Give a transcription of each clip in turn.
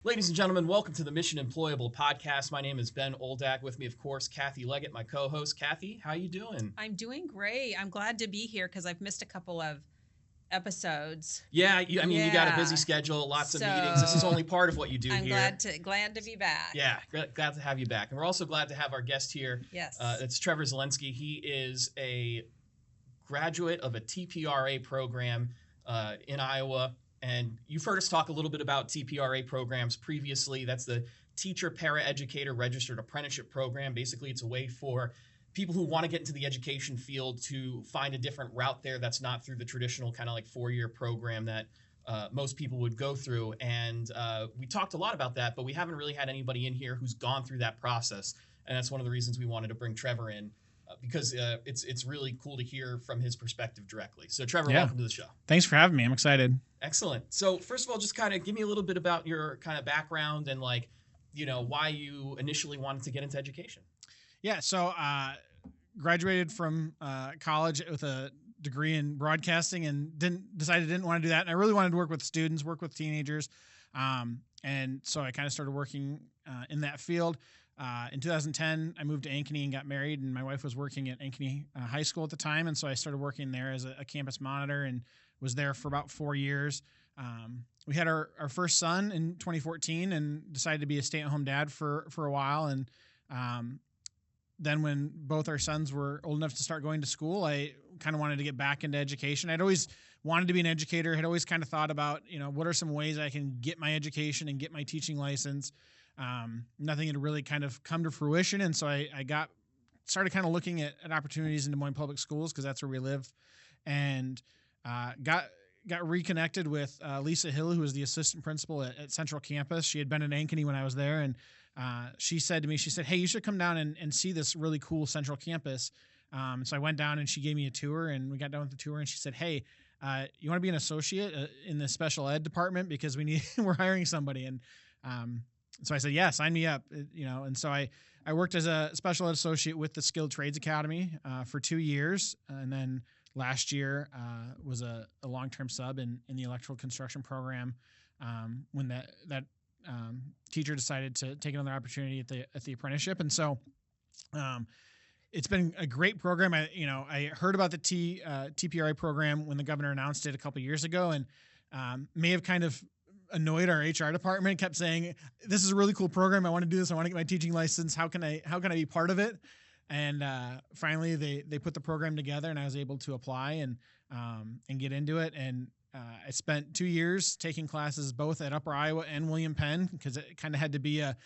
Ladies and gentlemen, welcome to the Mission Employable podcast. My name is Ben Oldak. With me, of course, Kathy Leggett, my co-host. Kathy, how you doing? I'm doing great. I'm glad to be here because I've missed a couple of episodes. Yeah, you got a busy schedule, lots of meetings. This is only part of what you do I'm here. glad to be back. Yeah, glad to have you back. And we're also glad to have our guest here. Yes. It's Trevor Zielinski. He is a graduate of a TPRA program in Iowa. And you've heard us talk a little bit about TPRA programs previously. That's the Teacher Paraeducator Registered Apprenticeship Program. Basically, it's a way for people who want to get into the education field to find a different route there that's not through the traditional kind of like 4-year program that most people would go through. And we talked a lot about that, but we haven't really had anybody in here who's gone through that process. And that's one of the reasons we wanted to bring Trevor in. Because it's really cool to hear from his perspective directly. So, Trevor, welcome to the show. Thanks for having me. I'm excited. Excellent. So, first of all, just kind of give me a little bit about your kind of background and why you initially wanted to get into education. Yeah. So, graduated from college with a degree in broadcasting and decided I didn't want to do that. And I really wanted to work with students, work with teenagers. And so I kind of started working in that field. In 2010, I moved to Ankeny and got married, and my wife was working at Ankeny High School at the time, and so I started working there as a campus monitor and was there for about 4 years. We had our first son in 2014 and decided to be a stay-at-home dad for a while, and then when both our sons were old enough to start going to school, I kind of wanted to get back into education. I'd always wanted to be an educator, had always kind of thought about, what are some ways I can get my education and get my teaching license. Nothing had really kind of come to fruition. And so I started kind of looking at opportunities in Des Moines Public Schools because that's where we live, and got reconnected with Lisa Hill, who was the assistant principal at Central Campus. She had been in Ankeny when I was there. And she said to me, hey, you should come down and see this really cool Central Campus. So I went down and she gave me a tour, and we got done with the tour, and she said, hey, you want to be an associate in the special ed department because we're hiring somebody. And so I said, yeah, sign me up, and so I worked as a special ed associate with the Skilled Trades Academy for 2 years. And then last year was a long-term sub in the electrical construction program when that teacher decided to take another opportunity at the apprenticeship. And so it's been a great program. I heard about the TPRA program when the governor announced it a couple of years ago, and may have kind of annoyed our HR department, kept saying, this is a really cool program. I want to do this. I want to get my teaching license. How can I be part of it? And finally they put the program together, and I was able to apply and get into it. And I spent 2 years taking classes both at Upper Iowa and William Penn because it kind of had to be a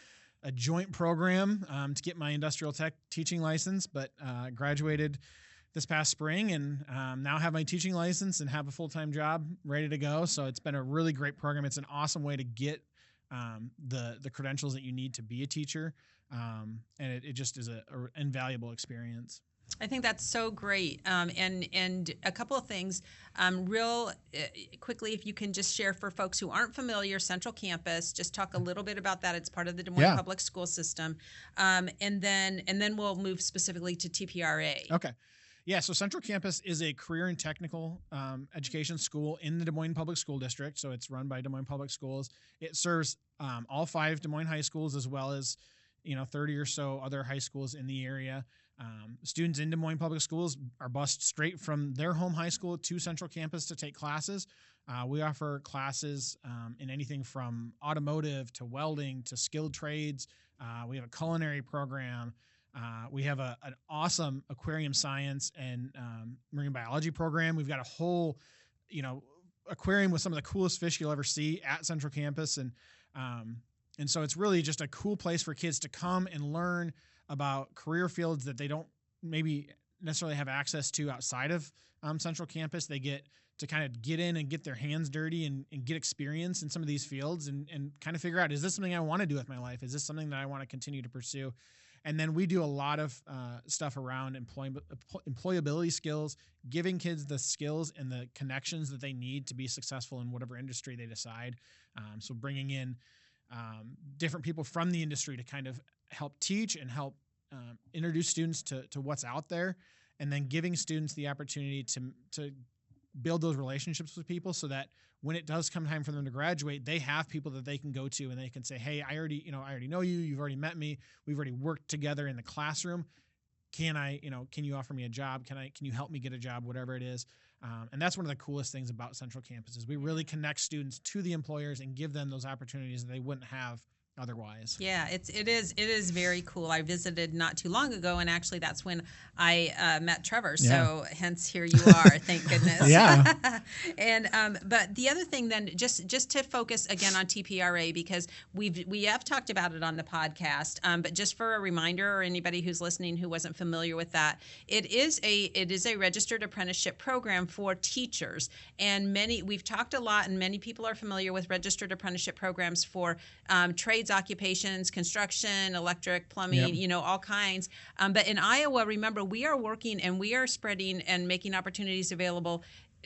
joint program to get my industrial tech teaching license, but graduated this past spring and now have my teaching license and have a full-time job ready to go. So it's been a really great program. It's an awesome way to get the credentials that you need to be a teacher. And it just is an invaluable experience. I think that's so great. And a couple of things, real quickly, if you can just share for folks who aren't familiar, Central Campus, just talk a little bit about that. It's part of the Des Moines Public School System. And then we'll move specifically to TPRA. Okay. Yeah, so Central Campus is a career and technical education school in the Des Moines Public School District. So it's run by Des Moines Public Schools. It serves all 5 Des Moines high schools as well as 30 or so other high schools in the area. Students in Des Moines Public Schools are bused straight from their home high school to Central Campus to take classes. We offer classes in anything from automotive to welding to skilled trades. We have a culinary program. We have an awesome aquarium science and marine biology program. We've got a whole, aquarium with some of the coolest fish you'll ever see at Central Campus. And so it's really just a cool place for kids to come and learn about career fields that they don't maybe necessarily have access to outside of Central Campus. They get to kind of get in and get their hands dirty and get experience in some of these fields and kind of figure out, is this something I want to do with my life? Is this something that I want to continue to pursue? And then we do a lot of stuff around employability skills, giving kids the skills and the connections that they need to be successful in whatever industry they decide. So bringing in different people from the industry to kind of help teach and help introduce students to what's out there, and then giving students the opportunity to build those relationships with people so that when it does come time for them to graduate, they have people that they can go to and they can say, hey, I already know you. You've already met me. We've already worked together in the classroom. Can you offer me a job? Can you help me get a job, whatever it is? And that's one of the coolest things about Central Campus is we really connect students to the employers and give them those opportunities that they wouldn't have otherwise. Yeah, it is very cool. I visited not too long ago, and actually that's when I met Trevor. So hence here you are. Thank goodness. Yeah. And but the other thing then, just to focus again on TPRA, because we have talked about it on the podcast, but just for a reminder, or anybody who's listening who wasn't familiar with that, it is a registered apprenticeship program for teachers, and we've talked a lot, and many people are familiar with registered apprenticeship programs for trades, occupations, construction, electric, plumbing, all kinds. But in Iowa, remember, we are working and we are spreading and making opportunities available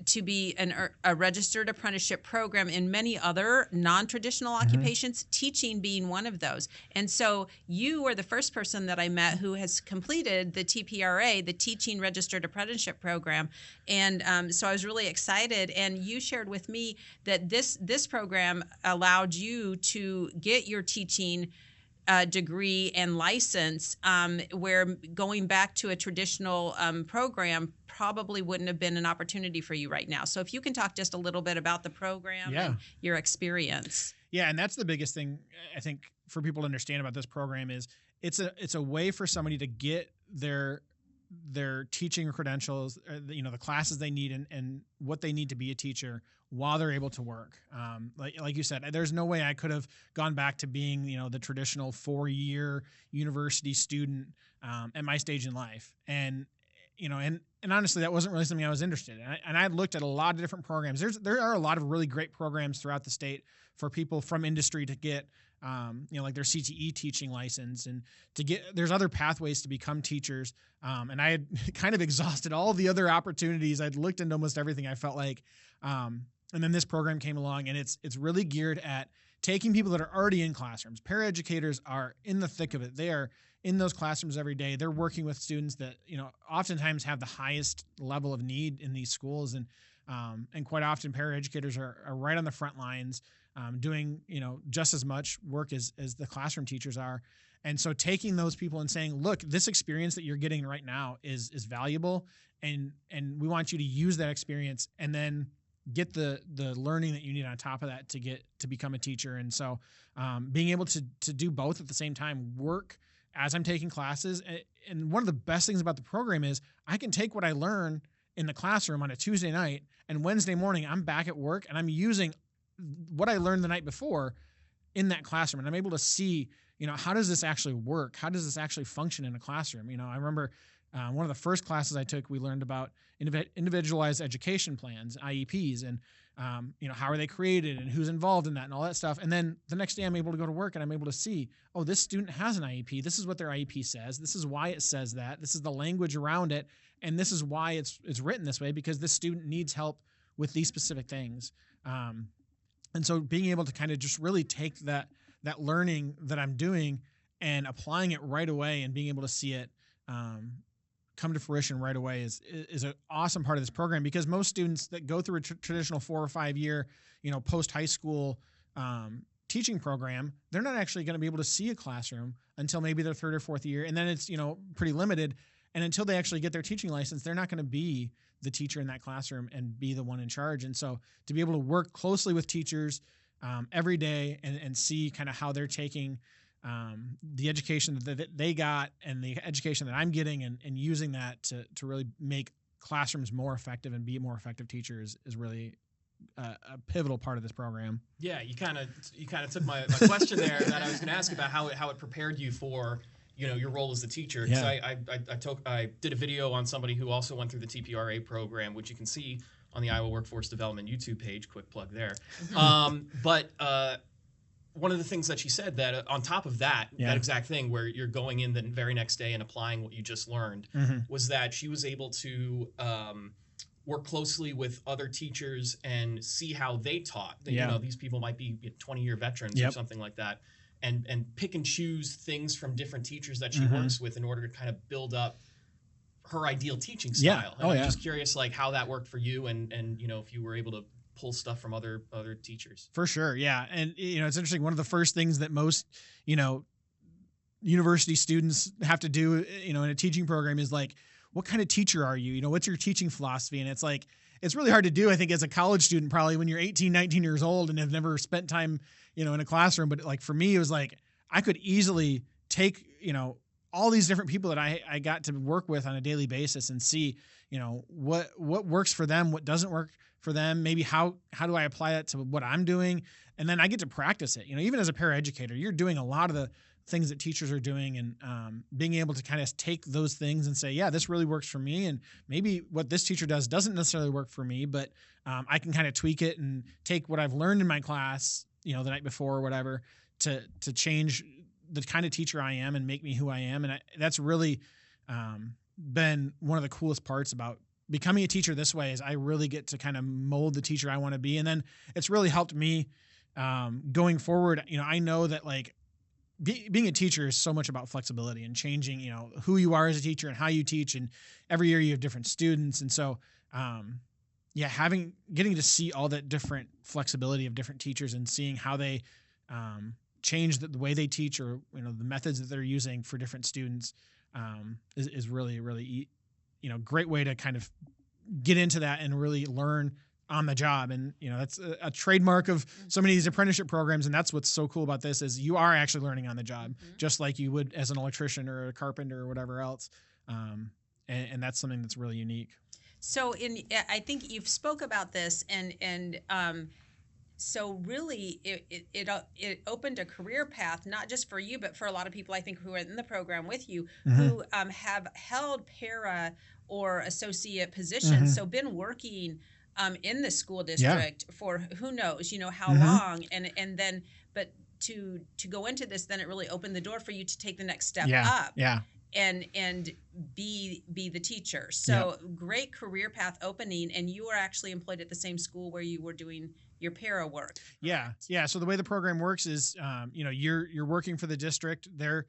to be a registered apprenticeship program in many other non-traditional occupations, teaching being one of those. And so you were the first person that I met who has completed the TPRA, the Teaching Registered Apprenticeship Program. And so I was really excited. And you shared with me that this program allowed you to get your teaching degree and license, where going back to a traditional program probably wouldn't have been an opportunity for you right now. So if you can talk just a little bit about the program and your experience. Yeah, and that's the biggest thing I think for people to understand about this program is it's a way for somebody to get their teaching credentials, the classes they need and what they need to be a teacher while they're able to work. Like you said, there's no way I could have gone back to being, the traditional 4-year university student at my stage in life. And honestly, that wasn't really something I was interested in. And I looked at a lot of different programs. There are a lot of really great programs throughout the state for people from industry to get, like their CTE teaching license, and there's other pathways to become teachers. And I had kind of exhausted all the other opportunities. I'd looked into almost everything, I felt like. And then this program came along, and it's really geared at taking people that are already in classrooms. Paraeducators are in the thick of it. They are in those classrooms every day. They're working with students that, oftentimes have the highest level of need in these schools. And quite often paraeducators are right on the front lines, doing, just as much work as the classroom teachers are. And so taking those people and saying, look, this experience that you're getting right now is valuable. And we want you to use that experience and then get the learning that you need on top of that to become a teacher. And so being able to do both at the same time, work as I'm taking classes. And one of the best things about the program is I can take what I learn in the classroom on a Tuesday night, and Wednesday morning I'm back at work and I'm using what I learned the night before in that classroom. And I'm able to see, how does this actually work? How does this actually function in a classroom? I remember one of the first classes I took, we learned about individualized education plans, IEPs, and how are they created and who's involved in that and all that stuff. And then the next day I'm able to go to work and I'm able to see, oh, this student has an IEP. This is what their IEP says. This is why it says that. This is the language around it. And this is why it's written this way, because this student needs help with these specific things. And so being able to kind of just really take that learning that I'm doing and applying it right away and being able to see it come to fruition right away is an awesome part of this program, because most students that go through a traditional 4 or 5 year, post high school teaching program, they're not actually going to be able to see a classroom until maybe their 3rd or 4th year. And then it's, pretty limited. And until they actually get their teaching license, they're not going to be the teacher in that classroom and be the one in charge. And so to be able to work closely with teachers every day and see kind of how they're taking the education that they got and the education that I'm getting and using that to really make classrooms more effective and be more effective teachers is really a pivotal part of this program. Yeah, you kind of took my question there that I was going to ask about how it prepared you for your role as the teacher. Because I did a video on somebody who also went through the TPRA program, which you can see on the Iowa Workforce Development YouTube page. Quick plug there. But one of the things that she said that on top of that exact thing where you're going in the very next day and applying what you just learned was that she was able to work closely with other teachers and see how they taught. These people might be 20-year veterans or something like that, and pick and choose things from different teachers that she works with in order to kind of build up her ideal teaching Yeah. style. Oh, I'm yeah. just curious, like, how that worked for you, and if you were able to pull stuff from other teachers. For sure. Yeah. And, it's interesting. One of the first things that most, university students have to do, in a teaching program is like, what kind of teacher are you? What's your teaching philosophy? And it's like, it's really hard to do, I think, as a college student, probably when you're 18, 19 years old and have never spent time, in a classroom. But like, for me, it was like, I could easily take, all these different people that I got to work with on a daily basis and see, what works for them, what doesn't work for them. Maybe how do I apply that to what I'm doing? And then I get to practice it. Even as a paraeducator, you're doing a lot of the things that teachers are doing, and being able to kind of take those things and say, yeah, this really works for me. And maybe what this teacher does doesn't necessarily work for me, but I can kind of tweak it and take what I've learned in my class, the night before or whatever, to change the kind of teacher I am and make me who I am. And that's really been one of the coolest parts about becoming a teacher this way, is I really get to kind of mold the teacher I want to be. And then it's really helped me going forward. I know that like being a teacher is so much about flexibility and changing, who you are as a teacher and how you teach. And every year you have different students. And so, getting to see all that different flexibility of different teachers and seeing how they change the way they teach, or, the methods that they're using for different students is really, really, great way to kind of get into that and really learn on the job. And, that's a trademark of so many of these apprenticeship programs. And that's what's so cool about this, is you are actually learning on the job, just like you would as an electrician or a carpenter or whatever else. And that's something that's really unique. So I think you've spoke about this, and so really it opened a career path, not just for you, but for a lot of people, I think, who are in the program with you, who have held para or associate positions. So been working in the school district for who knows, how long, and then, but to go into this, then it really opened the door for you to take the next step up. And be the teacher. So great career path opening, and you were actually employed at the same school where you were doing your para work. Yeah. So the way the program works is, you're working for the district. They're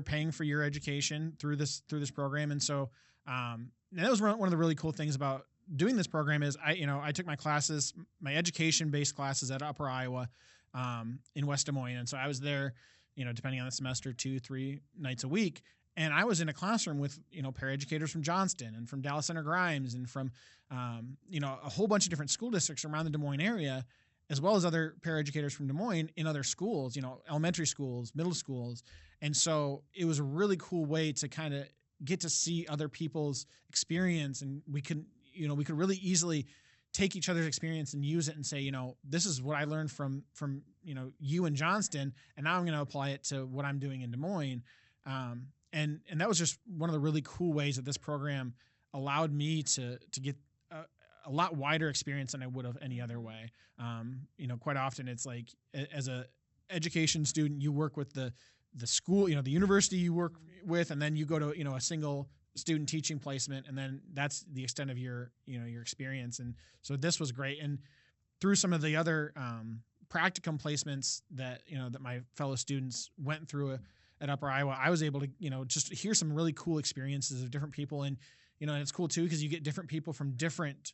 paying for your education through this program. And so, and that was one of the really cool things about doing this program is I took my classes, my education-based classes at Upper Iowa, in West Des Moines. And so I was there, depending on the semester, 2-3 nights a week. And I was in a classroom with, paraeducators from Johnston and from Dallas Center Grimes and from, a whole bunch of different school districts around the Des Moines area, as well as other paraeducators from Des Moines in other schools, elementary schools, middle schools. And so it was a really cool way to kind of get to see other people's experience. And we could really easily take each other's experience and use it and say, this is what I learned from you in Johnston, and now I'm going to apply it to what I'm doing in Des Moines. And that was just one of the really cool ways that this program allowed me to get a lot wider experience than I would have any other way. Quite often it's like, as a education student, you work with the school, the university you work with, and then you go to, a single student teaching placement, and then that's the extent of your experience. And so this was great. And through some of the other practicum placements that that my fellow students went through at Upper Iowa, I was able to just hear some really cool experiences of different people. And and it's cool too, because you get different people from different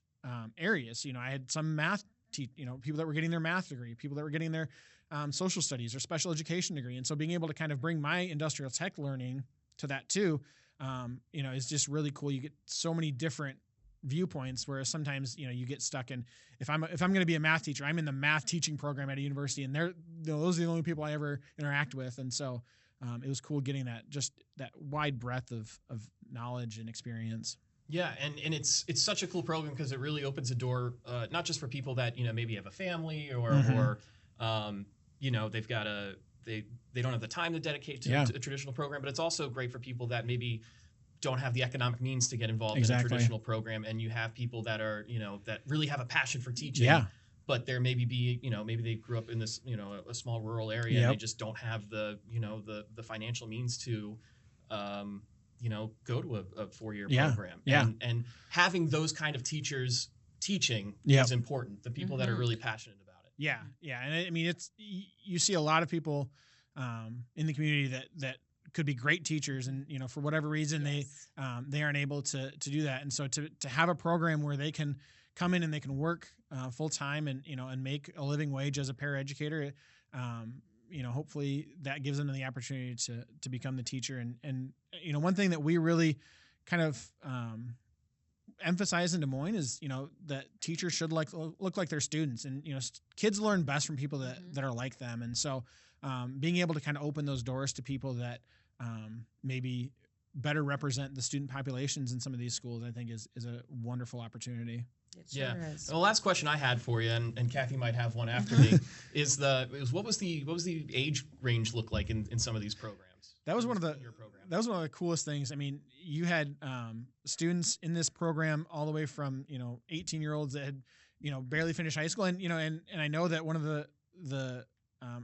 areas. I had some math people that were getting their math degree, people that were getting their social studies or special education degree. And so being able to kind of bring my industrial tech learning to that too, is just really cool. You get so many different viewpoints, whereas sometimes, you get stuck in, if I'm going to be a math teacher, I'm in the math teaching program at a university, and those are the only people I ever interact with. And so it was cool getting that wide breadth of knowledge and experience. Yeah, and it's such a cool program because it really opens a door, not just for people that maybe have a family or they've got they don't have the time to dedicate to a traditional program, but it's also great for people that maybe don't have the economic means to get involved in a traditional program, and you have people that are that really have a passion for teaching. But there maybe maybe they grew up in this a small rural area and they just don't have the the financial means to go to a 4-year program. And having those kind of teachers teaching is important. The people that are really passionate about it. Yeah. And I mean, you see a lot of people in the community that could be great teachers, and for whatever reason they aren't able to do that. And so to have a program where they can come in and they can work full time and and make a living wage as a paraeducator, hopefully that gives them the opportunity to become the teacher. And one thing that we really kind of emphasize in Des Moines is that teachers should look like their students, and kids learn best from people that are like them. And so being able to kind of open those doors to people that maybe better represent the student populations in some of these schools, I think is a wonderful opportunity. It sure is. The last question I had for you, and Kathy might have one after me, is what was the age range look like in some of these programs? That was one of the coolest things. I mean, you had students in this program all the way from 18-year-olds that had barely finished high school, and and I know that one of the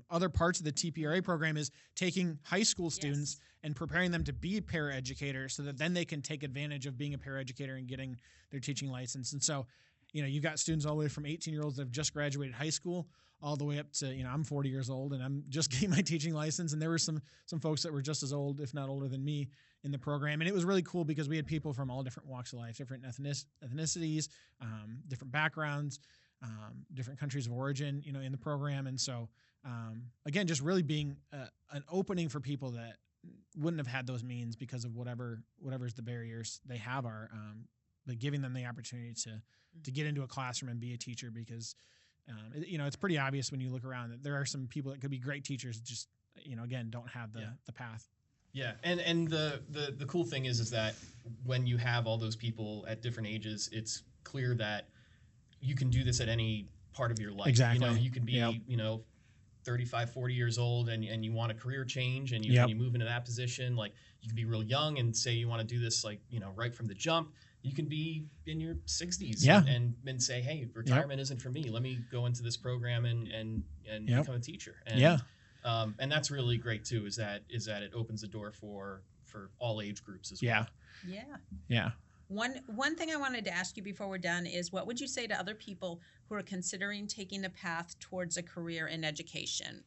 other parts of the TPRA program is taking high school students and preparing them to be paraeducators, so that then they can take advantage of being a paraeducator and getting their teaching license. And so, you got students all the way from 18-year-olds that have just graduated high school all the way up to, I'm 40 years old and I'm just getting my teaching license. And there were some folks that were just as old, if not older than me, in the program. And it was really cool because we had people from all different walks of life, different ethnicities, different backgrounds, different countries of origin, in the program. And so, again, just really being an opening for people that wouldn't have had those means because of whatever's the barriers they have are, but giving them the opportunity to get into a classroom and be a teacher, because it's pretty obvious when you look around that there are some people that could be great teachers, just again don't have the path. Yeah, and the cool thing is that when you have all those people at different ages, it's clear that you can do this at any part of your life. Exactly. You can be 35, 40 years old and you want a career change and you move into that position. Like, you can be real young and say you want to do this right from the jump. You can be in your 60s and say, hey, retirement isn't for me. Let me go into this program and become a teacher. And, and that's really great too, is that it opens the door for all age groups as well. Yeah. One thing I wanted to ask you before we're done is, what would you say to other people who are considering taking the path towards a career in education?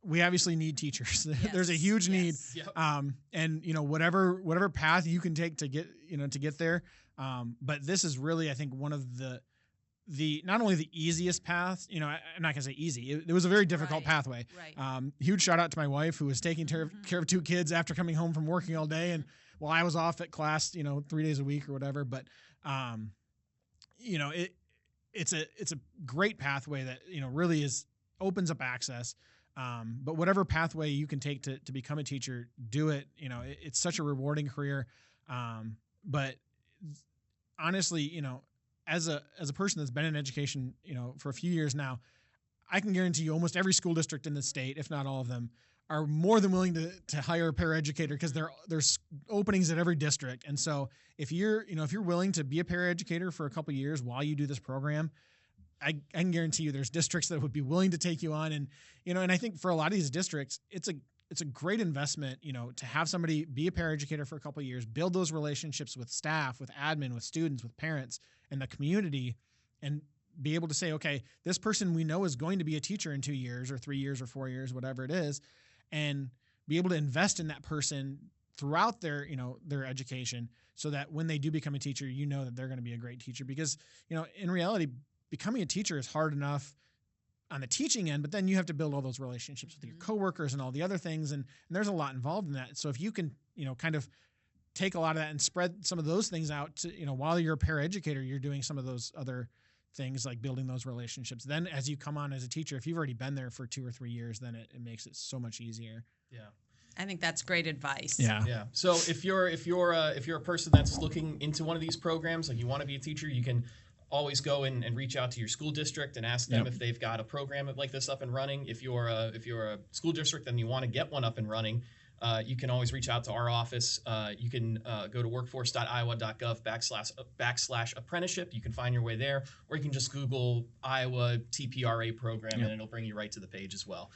We obviously need teachers. There's a huge need. Yep. And whatever path you can take to get there. But this is really, I think, one of the not only the easiest path, I'm not gonna say easy. It was a very difficult pathway. Right. Huge shout out to my wife, who was taking care of two kids after coming home from working all day, and while I was off at class, 3 days a week or whatever. But it's a great pathway that really opens up access. But whatever pathway you can take to become a teacher, do it. It's such a rewarding career. But honestly, as a person that's been in education, for a few years now, I can guarantee you almost every school district in the state, if not all of them, are more than willing to hire a paraeducator, because there's openings at every district. And so if you're willing to be a paraeducator for a couple of years while you do this program, I can guarantee you there's districts that would be willing to take you on. And, and I think for a lot of these districts, it's a great investment, to have somebody be a paraeducator for a couple of years, build those relationships with staff, with admin, with students, with parents, and the community, and be able to say, okay, this person we know is going to be a teacher in 2 years or 3 years or 4 years, whatever it is, and be able to invest in that person throughout their education, so that when they do become a teacher, that they're going to be a great teacher. Because, in reality, becoming a teacher is hard enough on the teaching end, but then you have to build all those relationships with your coworkers and all the other things. And there's a lot involved in that. So if you can, kind of take a lot of that and spread some of those things out to, while you're a paraeducator, you're doing some of those other things like building those relationships. Then as you come on as a teacher, if you've already been there for 2 or 3 years, then it makes it so much easier. Yeah. I think that's great advice. Yeah. So if you're a person that's looking into one of these programs, like you want to be a teacher, you can always go and reach out to your school district and ask them if they've got a program like this up and running. If you're a school district and you want to get one up and running, you can always reach out to our office. You can go to workforce.iowa.gov / apprenticeship. You can find your way there, or you can just Google Iowa TPRA program and it'll bring you right to the page as well.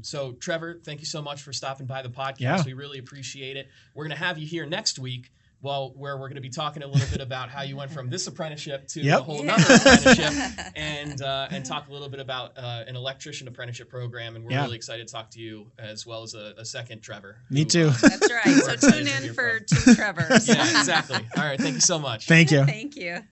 So Trevor, thank you so much for stopping by the podcast. We really appreciate it. We're going to have you here next week well, where we're going to be talking a little bit about how you went from this apprenticeship to Yep. a whole nother apprenticeship, and talk a little bit about an electrician apprenticeship program. And we're really excited to talk to you, as well as a second Trevor. Me too. That's right. So tune in for two Trevors. Yeah, exactly. All right. Thank you so much. Thank you. Thank you.